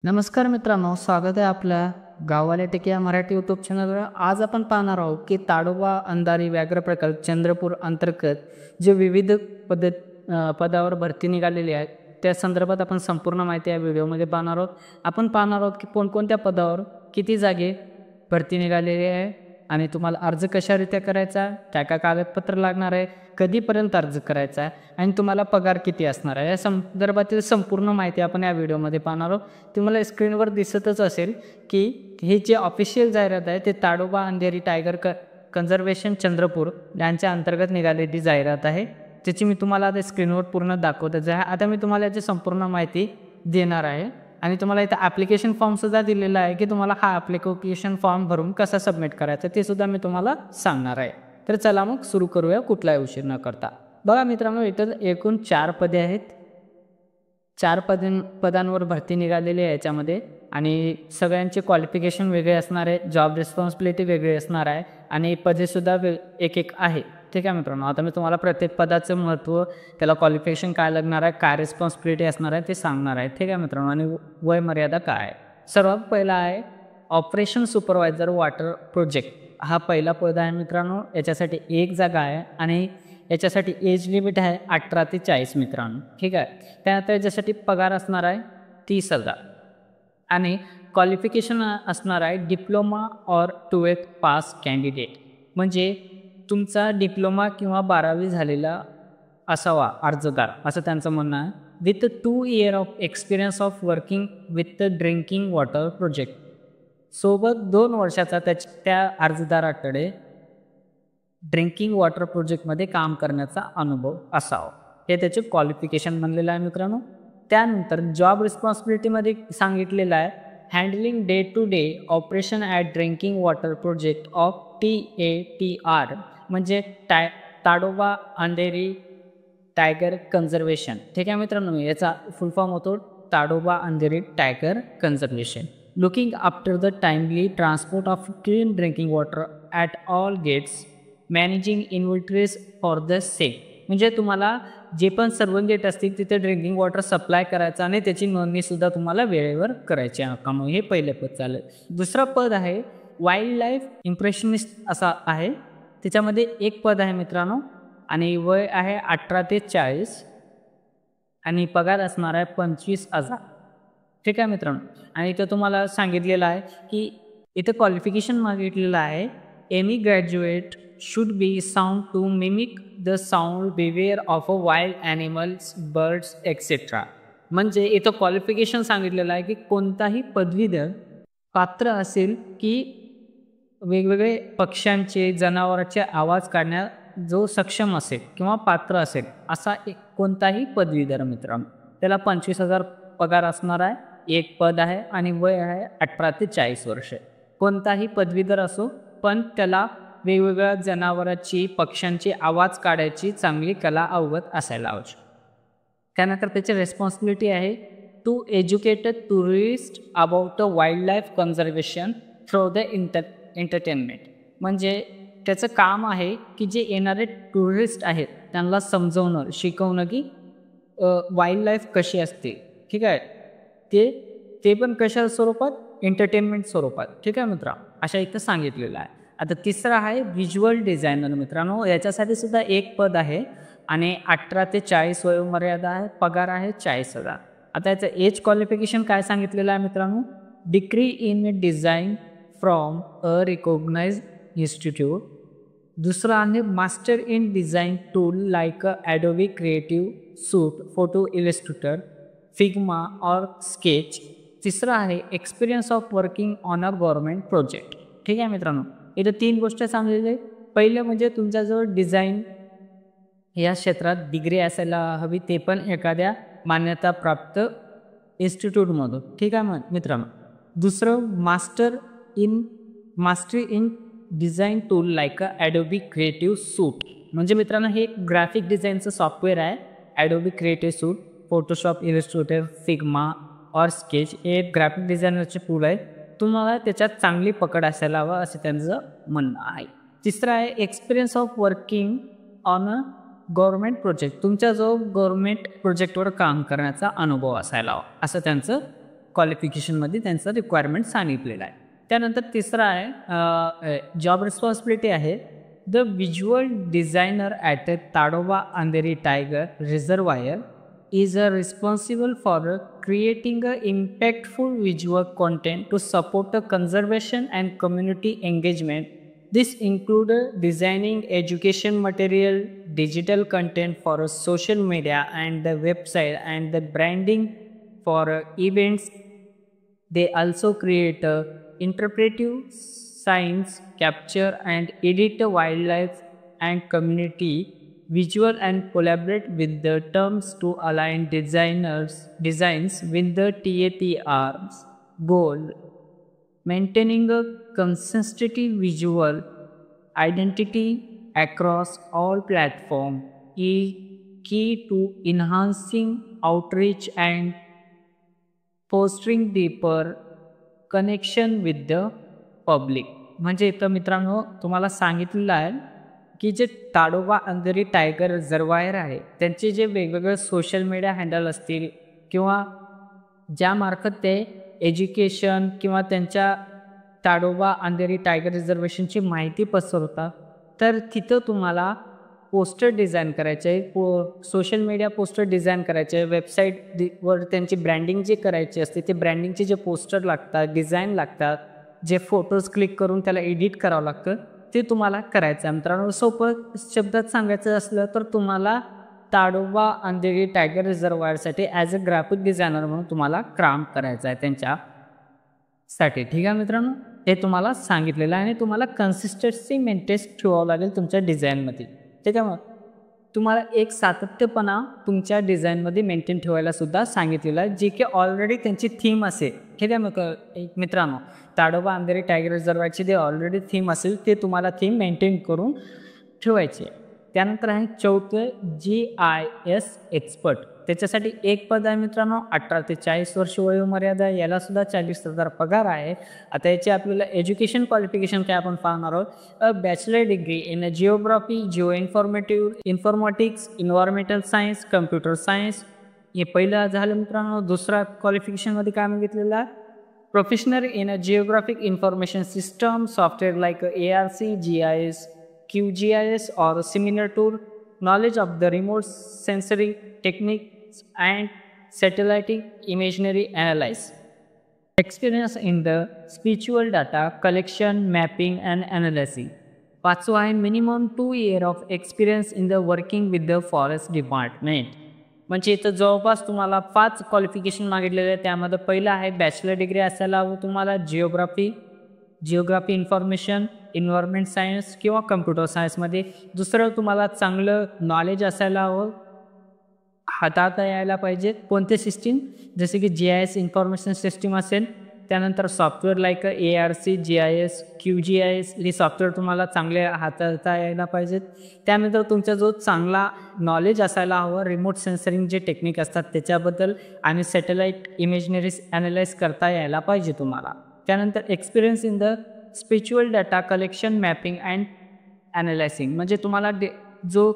नमस्कार मित्रांनो, स्वागत आहे आपल्या गाववाले टेक या मराठी यूट्यूब चॅनलवर. आज आपण पाहणार आहोत की ताडोबा अंधारी व्याघ्र प्रकल्प चंद्रपूर अंतर्गत जे विविध पदावर भरती निघालेली आहे त्या संदर्भात आपण संपूर्ण माहिती या व्हिडिओमध्ये पाहणार आहोत. आपण पाहणार आहोत की कोणकोणत्या पदावर किती जागे भरती निघालेली आहे आणि तुम्हाला अर्ज कशारित्या करायचा आहे, काय काय कागदपत्र लागणार आहे, कधीपर्यंत अर्ज करायचा आहे आणि तुम्हाला पगार किती असणार आहे, या संदर्भातील संपूर्ण माहिती आपण या व्हिडिओमध्ये पाहणार आहोत. तुम्हाला स्क्रीनवर दिसतच असेल की ही जी ऑफिशियल जाहिरात आहे ते ताडोबा अंधेरी टायगर कन्झर्वेशन चंद्रपूर यांच्या अंतर्गत निघालेली जाहिरात आहे. त्याची मी तुम्हाला आता स्क्रीनवर पूर्ण दाखवतच आहे. आता मी तुम्हाला याची संपूर्ण माहिती देणार आहे आणि तुम्हाला इथं ॲप्लिकेशन फॉर्मसुद्धा दिलेला आहे की तुम्हाला हा ॲप्लिकेशन फॉर्म भरून कसा सबमिट करायचा ते सुद्धा मी तुम्हाला सांगणार आहे. तर चला मग सुरू करूया कुठलाही उशीर न करता. बघा मित्रांनो, इथं एकूण 4 पदे आहेत. 4 पदांवर भरती निघालेली आहे याच्यामध्ये आणि सगळ्यांचे क्वालिफिकेशन वेगळे असणार आहे, जॉब रिस्पॉन्सिबिलिटी वेगळी असणार आहे आणि पदेसुद्धा एक एक आहे. ठीक आहे मित्रांनो, आता मी तुम्हाला प्रत्येक पदाचं महत्त्व, त्याला क्वालिफिकेशन काय लागणार आहे, काय रिस्पॉन्सिबिलिटी असणार आहे ते सांगणार आहे. ठीक आहे मित्रांनो, आणि वय मर्यादा काय आहे. सर्वात पहिला आहे ऑपरेशन सुपरवायझर वॉटर प्रोजेक्ट. हा पहिला पद आहे मित्रांनो. याच्यासाठी 1 जागा आहे आणि याच्यासाठी एज लिमिट आहे 18 ते 40 मित्रांनो. ठीक आहे. त्यानंतर याच्यासाठी पगार असणार आहे 30,000 आणि क्वालिफिकेशन असणार आहे डिप्लोमा और 12th पास कॅन्डिडेट. म्हणजे तुमचा डिप्लोमा किंवा 12वी झालेला असावा अर्जदार, असं त्यांचं म्हणणं आहे. With 2 year of experience of working with drinking water project. सोबत 2 वर्षाचा त्या अर्जदाराकडे ड्रिंकिंग वॉटर प्रोजेक्टमध्ये काम करण्याचा अनुभव असावा, हे त्याचे क्वालिफिकेशन बनलेलं आहे मित्रांनो. त्यानंतर जॉब रिस्पॉन्सिबिलिटीमध्ये सांगितलेलं आहे handling day to day operation at drinking water project of TATR, म्हणजे ताडोबा अंधेरी टायगर कन्झर्वेशन. ठीक आहे मित्रांनो, याचा फुल फॉर्म होतो Tadoba Andhari tiger conservation. Looking after the timely transport of clean drinking water at all gates, managing inventories for the same. म्हणजे तुम्हाला जे पण सर्व गेट असतील तिथे ड्रिंकिंग वॉटर सप्लाय करायचं आणि त्याची नोंदणीसुद्धा तुम्हाला वेळेवर करायची आहे. हे पहिले पद चालेल. दुसरं पद आहे वाईल्ड लाईफ इम्प्रेशनिस्ट असा आहे. त्याच्यामध्ये 1 पद आहे मित्रांनो आणि वय आहे 18 ते 40 आणि पगार असणार आहे 25,000. ठीक आहे मित्रांनो. आणि इथं तुम्हाला सांगितलेलं आहे की इथं क्वालिफिकेशन मागितलेलं आहे any graduate should be sound to mimic the sound behavior of a wild animals, birds, etc. म्हणजे इथं क्वालिफिकेशन सांगितलेलं आहे की कोणताही पदवीधर पात्र असेल की वेगवेगळे पक्ष्यांचे, जनावरांचे आवाज काढण्यात जो सक्षम असेल किंवा पात्र असेल असा कोणताही पदवीधर मित्रांनो, त्याला 25,000 पगार असणार आहे. 1 पद आहे आणि वय आहे 18 ते 40 वर्ष. कोणताही पदवीधर असो पण त्याला वेगवेगळ्या जनावरांची, पक्ष्यांची आवाज काढायची चांगली कला अवगत असायला आवश्यक. त्यानंतर त्याची रेस्पॉन्सिबिलिटी आहे to educate tourist about the wild life conservation through the entertainment. म्हणजे त्याचं काम आहे की जे येणारे टुरिस्ट आहेत त्यांना समजवणं, शिकवणं की वाईल्ड लाईफ कशी असते. ठीक आहे. ते पण कशा स्वरूपात, एंटरटेनमेंट स्वरूपात. ठीक आहे मित्र, अशा इथं सांगितलेलं आहे. आता तिसरा आहे व्हिज्युअल डिझायनर मित्रांनो. याच्यासाठी सुद्धा 1 पद आहे आणि 18 ते 40 वयोमर्यादा आहे. पगार आहे 40,000. आता याचं एज क्वालिफिकेशन काय सांगितलेलं आहे मित्रांनो, degree in design from a recognised institute. दुसरं आहे master in design tool like Adobe Creative Suite, photo illustrator, Figma और स्केच. तिसरं आहे experience of working on a government project. ठीक आहे मित्रांनो, इथं 3 गोष्ट सांगलेले. पहिलं म्हणजे तुमच्याजवळ डिझाईन या क्षेत्रात डिग्री असायला हवी, ते पण एखाद्या मान्यताप्राप्त इन्स्टिट्यूटमधून. ठीक आहे मित्रांनो. दुसरं mastery in design tool like Adobe Creative Suite. म्हणजे मित्रांनो हे ग्राफिक डिझाईनचं सॉफ्टवेअर आहे. Adobe Creative Suite, Photoshop, Illustrator, Figma और स्केच हे ग्राफिक डिझायनरचे टूल आहे. तुम्हाला त्याच्यात चांगली पकड असायला हवं असं त्यांचं म्हणणं आहे. तिसरं आहे experience of working on a government project. तुमचा जो गव्हर्नमेंट प्रोजेक्टवर काम करण्याचा अनुभव असायला हवा असं त्यांचं क्वालिफिकेशनमध्ये त्यांचं रिक्वायरमेंट सांगितलेलं आहे. त्यानंतर तिसरा आहे जॉब रिस्पॉन्सिबिलिटी आहे. The visual designer at Tadoba Andhari tiger reservoir is responsible for creating a impactful visual content to support the conservation and community engagement. This includes designing education material, digital content for social media and the website, and the branding for events. They also create interpretive signs, capture and edit wildlife and community visual and collaborate with the terms to align designs with the TAPR's goal. Maintaining a consistent visual identity across all platforms is key to enhancing outreach and fostering deeper connection with the public. म्हणजे इथं मित्रांनो तुम्हाला सांगितलेलं आहे की जे Tadoba Andhari tiger reservoir आहे त्यांचे जे वेगवेगळे सोशल मीडिया हँडल असतील किंवा ज्यामार्फत ते एज्युकेशन किंवा त्यांच्या ताडोबा अंधेरी टायगर रिझर्वेशनची माहिती पसरवतात, तर तिथं तुम्हाला पोस्टर डिझाईन करायचे, सोशल मीडिया पोस्टर डिझाईन करायचे, वेबसाईटवर त्यांची ब्रँडिंग जे करायची असते ते ब्रँडिंगचे जे पोस्टर लागतात, डिझाईन लागतात, जे फोटोज क्लिक करून त्याला एडिट करावं लागतं ते तुम्हाला करायचं आहे. मित्रांनो सोपं शब्दात सांगायचं असलं तर तुम्हाला ताडोबा अंधेरी टायगर रिझर्वायरसाठी ॲज अ ग्राफिक डिझायनर म्हणून तुम्हाला काम करायचं आहे त्यांच्यासाठी. ठीक आहे मित्रांनो, हे तुम्हाला सांगितलेलं आहे आणि तुम्हाला कन्सिस्टन्सी मेंटेन ठेवावं लागेल तुमच्या डिझाईनमध्ये. त्याच्यामुळं तुम्हाला एक सातत्यपणा तुमच्या डिझाईनमध्ये मेंटेन ठेवायला सुद्धा सांगितलेलं आहे, जे की ऑलरेडी त्यांची थीम असेल. ठीक आहे मित्रांनो, ताडोबा अंधेरी टायगर रिझर्वायरची जे ऑलरेडी थीम असेल ते तुम्हाला थीम मेंटेन करून ठेवायची आहे. त्यानंतर आहे चौथं GIS एक्सपर्ट. त्याच्यासाठी एक पद आहे मित्रांनो, 18 ते 40 वर्ष वयोमर्यादा आहे, यालासुद्धा 40,000 पगार आहे. आता याची आपल्याला एज्युकेशन क्वालिफिकेशन काय आपण पाहणार आहोत. A bachelor degree in geography, informatics, environmental science, computer science, हे पहिलं झालं मित्रांनो. दुसरा क्वालिफिकेशनमध्ये काय मागितलेलं आहे, professional in geographic information system software like ARC, GIS, QGIS or similar tool, knowledge of the remote sensory techniques and satellite imagery analysis, experience in the spatial data collection, mapping and analysis. पाचवा आहे minimum 2 years of experience in the working with the forest department. म्हणजे इथं जवळपास तुम्हाला 5 qualification मागितलेले आहे. त्यामध्ये पहिलं आहे बॅचलर डिग्री असायला हवं तुम्हाला जिओग्राफी इन्फॉर्मेशन, इन्व्हायरमेंट सायन्स किंवा कम्प्युटर सायन्समध्ये. दुसरं तुम्हाला चांगलं नॉलेज असायला हवं, हाताळता यायला पाहिजे कोणते सिस्टीम, जसे की GIS इन्फॉर्मेशन सिस्टीम असेल. त्यानंतर software like ARC, GIS, QGIS हे सॉफ्टवेअर तुम्हाला चांगले हाताळता यायला पाहिजेत. त्यानंतर तुमचा जो चांगला नॉलेज असायला हवं रिमोट सेन्सरिंग जे टेक्निक असतात त्याच्याबद्दल, आणि सॅटेलाईट इमेजनरी ॲनालाइज करता यायला पाहिजे तुम्हाला. त्यानंतर experience in the spiritual data collection, mapping and analysing, म्हणजे तुम्हाला जो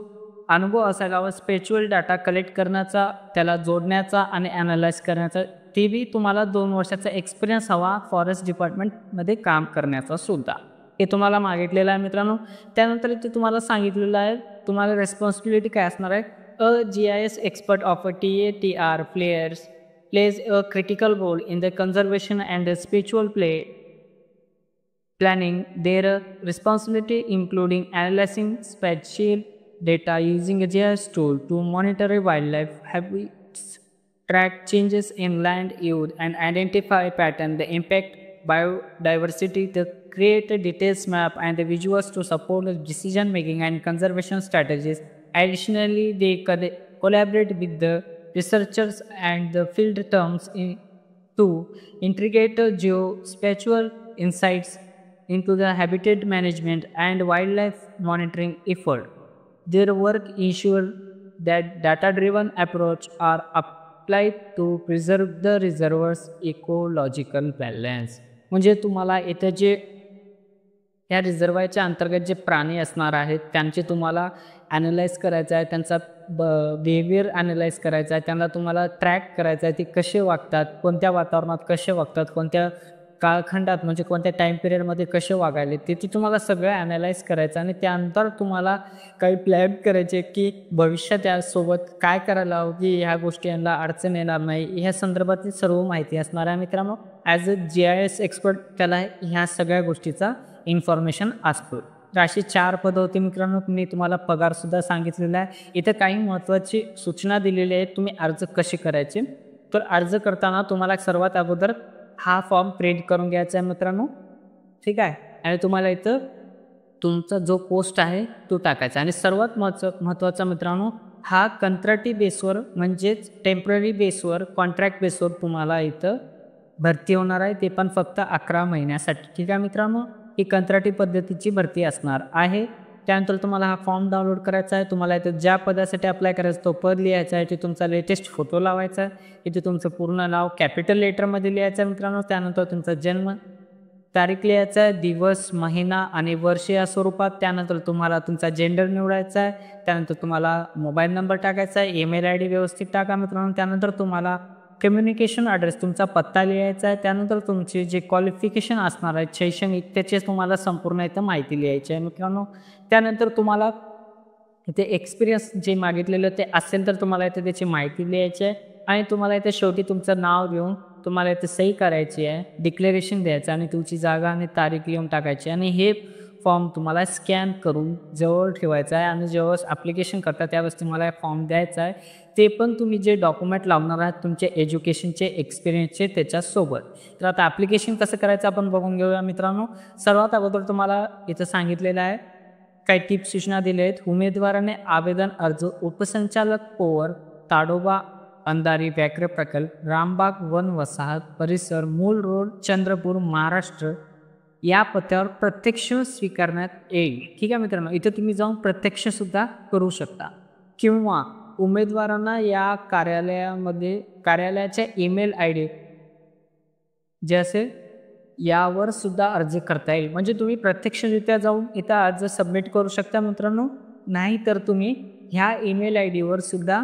अनुभव असायला हवा स्पिरिच्युअल डाटा कलेक्ट करण्याचा, त्याला जोडण्याचा आणि ॲनालाइज करण्याचा, ते बी तुम्हाला 2 वर्षाचा एक्सपिरियन्स हवा फॉरेस्ट डिपार्टमेंटमध्ये काम करण्याचा सुद्धा, हे तुम्हाला मागितलेलं आहे मित्रांनो. त्यानंतर इथे तुम्हाला सांगितलेलं आहे तुम्हाला रेस्पॉन्सिबिलिटी काय असणार आहे. अ GIS expert of TATR plays a critical role in the conservation and spiritual planning. Their responsibility including analyzing spatial data using a GIS tool to monitor wildlife habits, track changes in land use and identify pattern, the impact biodiversity, to create a detailed map and the visuals to support decision making and conservation strategies. Additionally, they collaborate with the researchers and the field terms to integrate geospatial insights into the habitat management and wildlife monitoring effort. Their work ensures that data-driven approach are applied to preserve the reservoir's ecological balance. म्हणजे तुम्हाला इथे जे या रिझर्वायरच्या अंतर्गत जे प्राणी असणार आहेत त्यांचे तुम्हाला ॲनालाइज करायचा आहे, त्यांचा बिहेवियर ॲनालाइज करायचा आहे, त्यांना तुम्हाला ट्रॅक करायचा आहे, ते कसे वागतात, कोणत्या वातावरणात कसे वागतात, कोणत्या कालखंडात म्हणजे कोणत्या टाईम पिरियडमध्ये कसे वागायले ते तुम्हाला सगळं ॲनालाइज करायचं आणि त्यानंतर तुम्हाला काही प्लॅन करायचे की भविष्यात यासोबत काय करायला हवं की ह्या गोष्टी यांना अडचण येणार नाही, ह्या संदर्भातली सर्व माहिती असणार आहे मित्रांनो. ॲज अ GIS एक्सपर्ट त्याला ह्या सगळ्या गोष्टीचा इन्फॉर्मेशन असतो. तर अशी 4 पदं होती मित्रांनो. मी तुम्हाला पगारसुद्धा सांगितलेला आहे. इथं काही महत्त्वाची सूचना दिलेली आहे, तुम्ही अर्ज कसे करायचे. तर अर्ज करताना तुम्हाला सर्वात अगोदर हा फॉर्म प्रिंट करून घ्यायचा आहे मित्रांनो, ठीक आहे. आणि तुम्हाला इथं तुमचा जो पोस्ट आहे तो टाकायचा. आणि सर्वात महत्त्वाचा मित्रांनो, हा कंत्राटी बेसवर म्हणजेच टेम्पररी बेसवर, कॉन्ट्रॅक्ट बेसवर तुम्हाला इथं भरती होणार आहे, ते पण फक्त 11 महिन्यासाठी, ठीक आहे मित्रांनो. ही कंत्राटी पद्धतीची भरती असणार आहे. त्यानंतर तुम्हाला हा फॉर्म डाउनलोड करायचा आहे. तुम्हाला इथं ज्या पदासाठी अप्लाय करायचं तो पद लिहायचा आहे, इथे तुमचा लेटेस्ट फोटो लावायचा आहे, इथे तुमचं पूर्ण नाव कॅपिटल लेटरमध्ये लिहायचं आहे मित्रांनो. त्यानंतर तुमचा जन्म तारीख लिहायचा आहे, दिवस, महिना आणि वर्ष या स्वरूपात. त्यानंतर तुम्हाला तुमचा जेंडर निवडायचा आहे. त्यानंतर तुम्हाला मोबाईल नंबर टाकायचा आहे, ईमेल ID व्यवस्थित टाका मित्रांनो. त्यानंतर तुम्हाला कम्युनिकेशन ॲड्रेस, तुमचा पत्ता लिहायचा आहे. त्यानंतर तुमचे जे क्वालिफिकेशन असणार आहे शैक्षणिक, त्याचे तुम्हाला संपूर्ण इथं माहिती लिहायची आहे मित्रांनो. त्यानंतर तुम्हाला इथे एक्सपिरियन्स जे मागितलेलं ते असेल तर तुम्हाला इथे त्याची माहिती लिहायची आहे. आणि तुम्हाला इथे शेवटी तुमचं नाव लिहून तुम्हाला इथे सही करायची आहे, डिक्लेरेशन द्यायचं आणि तुमची जागा आणि तारीख लिहून टाकायची. आणि हे फॉर्म तुम्हाला स्कॅन करून जवळ ठेवायचा आहे आणि जेव्हा ॲप्लिकेशन करता त्यावेळेस तुम्हाला फॉर्म द्यायचा आहे. ते पण तुम्ही जे डॉक्युमेंट लावणार आहात तुमचे एज्युकेशनचे, एक्सपिरियन्सचे त्याच्यासोबत. तर आता ॲप्लिकेशन कसं करायचं आपण बघून घेऊया मित्रांनो. सर्वात अगोदर तुम्हाला इथं सांगितलेलं आहे, काही टिप्स सूचना दिल्या आहेत. उमेदवाराने आवेदन अर्ज उपसंचालक पोवर, ताडोबा अंधारी व्याघ्र प्रकल्प, रामबाग वन वसाहत परिसर, मूल रोड, चंद्रपूर, महाराष्ट्र या पत्त्यावर प्रत्यक्ष स्वीकारण्यात येईल, ठीक आहे मित्रांनो. इथे तुम्ही जाऊन प्रत्यक्षसुद्धा करू शकता किंवा उमेदवारांना या कार्यालयाच्या ईमेल ID जे असेल यावर सुद्धा अर्ज करता येईल. म्हणजे तुम्ही प्रत्यक्षरित्या जाऊन इथं अर्ज सबमिट करू शकता मित्रांनो. नाहीतर तुम्ही ह्या ईमेल IDवर सुद्धा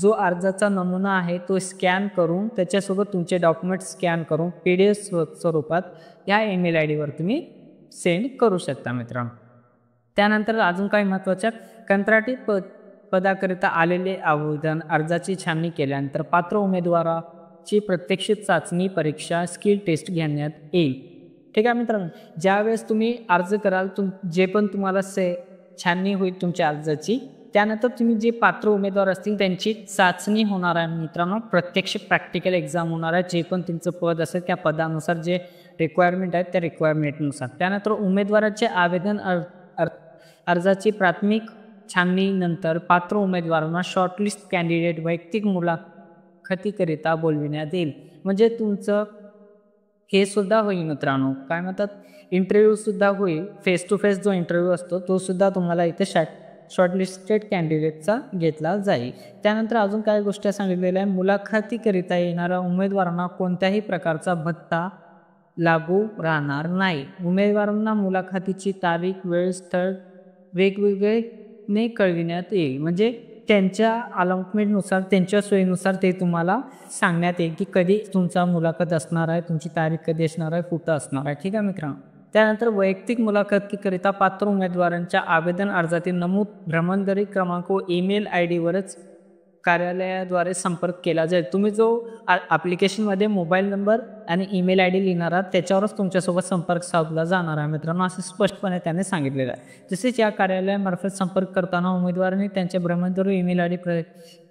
जो अर्जाचा नमुना आहे तो स्कॅन करून त्याच्यासोबत तुमचे डॉक्युमेंट स्कॅन करून PDF स्वरूपात या ईमेल IDवर तुम्ही सेंड करू शकता मित्रांनो. त्यानंतर अजून काही महत्त्वाच्या, कंत्राटी पदाकरिता आलेले आवेदन अर्जाची छाननी केल्यानंतर पात्र उमेदवाराची प्रत्यक्ष चाचणी परीक्षा स्किल टेस्ट घेण्यात येईल, ठीक आहे मित्रांनो. ज्यावेळेस तुम्ही अर्ज कराल जे पण तुम्हाला छाननी होईल तुमच्या अर्जाची, त्यानंतर तुम्ही जे पात्र उमेदवार असतील त्यांची चाचणी होणार आहे मित्रांनो. प्रत्यक्ष प्रॅक्टिकल एक्झाम होणार आहे. जे पण तुमचं पद असेल त्या पदानुसार जे रिक्वायरमेंट आहेत त्या रिक्वायरमेंटनुसार. त्यानंतर उमेदवाराचे आवेदन अर्जाची प्राथमिक छाननीनंतर पात्र उमेदवारांना शॉर्टलिस्ट कॅन्डिडेट वैयक्तिक मुलाखतीकरिता बोलविण्यात येईल. म्हणजे तुमचं हे सुद्धा होईल मित्रांनो, काय म्हणतात, इंटरव्ह्यूसुद्धा होईल. फेस टू फेस जो इंटरव्ह्यू असतो तो सुद्धा तुम्हाला इथे शॉर्टलिस्टेड कॅन्डिडेटचा घेतला जाईल. त्यानंतर अजून काही गोष्टी सांगितलेल्या आहे. मुलाखतीकरिता येणाऱ्या उमेदवारांना कोणत्याही प्रकारचा भत्ता लागू राहणार नाही. उमेदवारांना मुलाखतीची तारीख, वेळ, स्थळ वेगवेगळे कळविण्यात येईल. म्हणजे त्यांच्या अलॉटमेंटनुसार, त्यांच्या सोयीनुसार ते तुम्हाला सांगण्यात येईल की कधी तुमचा मुलाखत असणार आहे, तुमची तारीख कधी असणार आहे, कुठं असणार आहे, ठीक आहे मित्रांनो. त्यानंतर वैयक्तिक मुलाखतीकरिता पात्र उमेदवारांच्या आवेदन अर्जातील नमूद भ्रमणध्वनी क्रमांक व ईमेल IDवरच कार्यालयाद्वारे संपर्क केला जाईल. तुम्ही जो ॲप्लिकेशनमध्ये मोबाईल नंबर आणि ईमेल ID लिहिणार आहात त्याच्यावरच तुमच्यासोबत संपर्क साधला जाणार आहे मित्रांनो, असं स्पष्टपणे त्याने सांगितलेलं आहे. तसेच या कार्यालयामार्फत संपर्क करताना उमेदवारांनी त्यांच्या भ्रमणध्वनी ईमेल ID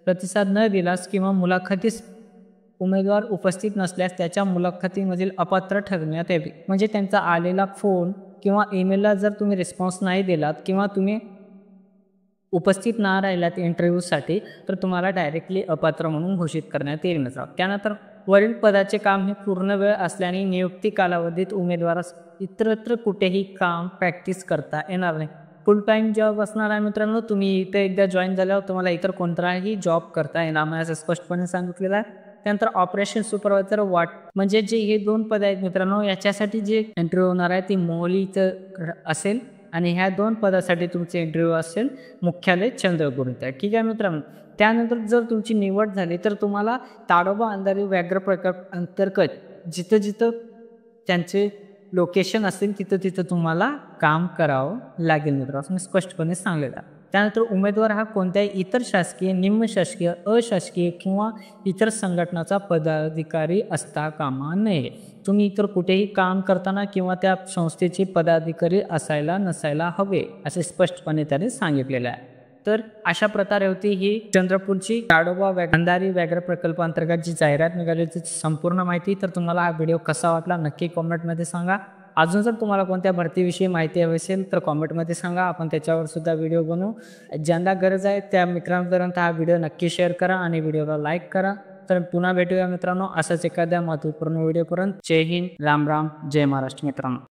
प्रतिसाद न दिल्यास किंवा मुलाखतीस उमेदवार उपस्थित नसल्यास त्याच्या मुलाखतीमधील अपात्र ठरवण्यात यावे. म्हणजे त्यांचा आलेला फोन किंवा ईमेलला जर तुम्ही रिस्पॉन्स नाही दिलात किंवा तुम्ही उपस्थित ना राहिलात इंटरव्ह्यूसाठी तर तुम्हाला डायरेक्टली अपात्र म्हणून घोषित करण्यात येईल मित्रांनो. त्यानंतर वरील पदाचे काम हे पूर्ण वेळ असल्याने नियुक्ती कालावधीत उमेदवारास इतरत्र कुठेही काम प्रॅक्टिस करता येणार नाही. फुल टाईम जॉब असणार आहे मित्रांनो. तुम्ही इथे एकदा जॉईन झाल्यावर तुम्हाला इतर कोणताही जॉब करता येणार नाही असं स्पष्टपणे सांगितलेलं आहे. त्यानंतर ऑपरेशन सुपरवायझर म्हणजे जे हे 2 पद आहेत मित्रांनो, याच्यासाठी जे इंटरव्ह्यू होणार आहे ती मोहालीचं असेल. आणि ह्या 2 पदासाठी तुमचे इंटरव्ह्यू असेल मुख्यालय चंद्रपूर इथं. ठीक आहे मित्रांनो. त्यानंतर जर तुमची निवड झाली तर तुम्हाला ताडोबा अंधारी व्याघ्र प्रकल्प अंतर्गत जिथं त्यांचे लोकेशन असेल तिथं तुम्हाला काम करावं लागेल मित्रांनो, असं मी स्पष्टपणे सांगलेलं आहे. त्यानंतर उमेदवार हा कोणत्याही इतर शासकीय, निम्न शासकीय, अशासकीय किंवा इतर संघटनाचा पदाधिकारी असता कामा नये. तुम्ही इतर कुठेही काम करताना किंवा त्या संस्थेचे पदाधिकारी असायला नसायला हवे असे स्पष्टपणे त्याने सांगितलेलं आहे. तर अशा प्रकारे होती ही चंद्रपूरची ताडोबा अंधारी व्याघ्र प्रकल्पांतर्गत जी जाहिरात निघाली त्याची संपूर्ण माहिती. तर तुम्हाला हा व्हिडिओ कसा वाटला नक्की कॉमेंटमध्ये सांगा. अजून जर तुम्हाला कोणत्या भरतीविषयी माहिती हवी असेल तर कॉमेंटमध्ये सांगा, आपण त्याच्यावर सुद्धा व्हिडिओ बनवू. ज्यांना गरज आहे त्या मित्रांपर्यंत हा व्हिडिओ नक्की शेअर करा आणि व्हिडिओला लाईक करा. तर पुन्हा भेटूया मित्रांनो असाच एखाद्या महत्त्वपूर्ण व्हिडिओपर्यंत. जय हिंद, राम राम, जय महाराष्ट्र मित्रांनो.